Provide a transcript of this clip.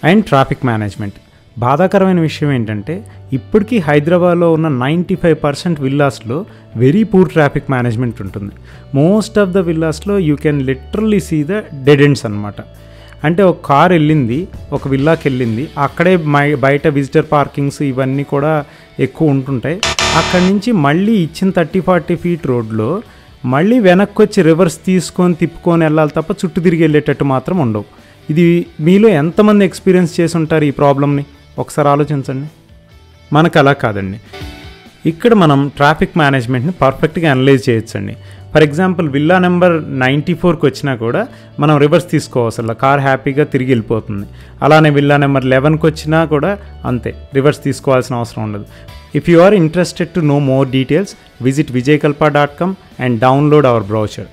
And traffic management. బాధాకరమైన విషయం ఏంటంటే ఇప్పటికీ హైదరాబాద్లో ఉన్న 95% విల్లాస్లో వెరీ పూర్ ట్రాఫిక్ మేనేజ్మెంట్ ఉంటుంది. మోస్ట్ ఆఫ్ ద విల్లాస్లో you can literally see the dead ends అనమాట. అంటే ఒక కార్ వెళ్ళింది, ఒక విల్లాకి వెళ్ళింది, అక్కడే బయట విజిటర్ పార్కింగ్స్ ఇవన్నీ కూడా ఎక్కువ ఉంటుంటాయి. అక్కడి నుంచి మళ్ళీ ఇచ్చిన 30-40 ఫీట్ రోడ్లో మళ్ళీ వెనక్కి వచ్చి రివర్స్ తీసుకొని తిప్పుకొని వెళ్ళాలి తప్ప చుట్టూ తిరిగి వెళ్ళేటట్టు మాత్రం ఉండవు. ఇది మీలో ఎంతమంది ఎక్స్పీరియన్స్ చేసి ఉంటారు ఈ ప్రాబ్లమ్ని ఒకసారి ఆలోచించండి. మనకు అలా కాదండి. ఇక్కడ మనం ట్రాఫిక్ మేనేజ్మెంట్ని పర్ఫెక్ట్గా అనలైజ్ చేయొచ్చండి. ఫర్ ఎగ్జాంపుల్ విల్లా నెంబర్ 94కి వచ్చినా కూడా మనం రివర్స్ తీసుకోవసల కార్ హ్యాపీగా తిరిగి వెళ్ళిపోతుంది. అలానే విల్లా నెంబర్ 11కి వచ్చినా కూడా అంతే, రివర్స్ తీసుకోవాల్సిన అవసరం ఉండదు. If you are interested to know more details, visit vijaykalpa.com and download our brochure.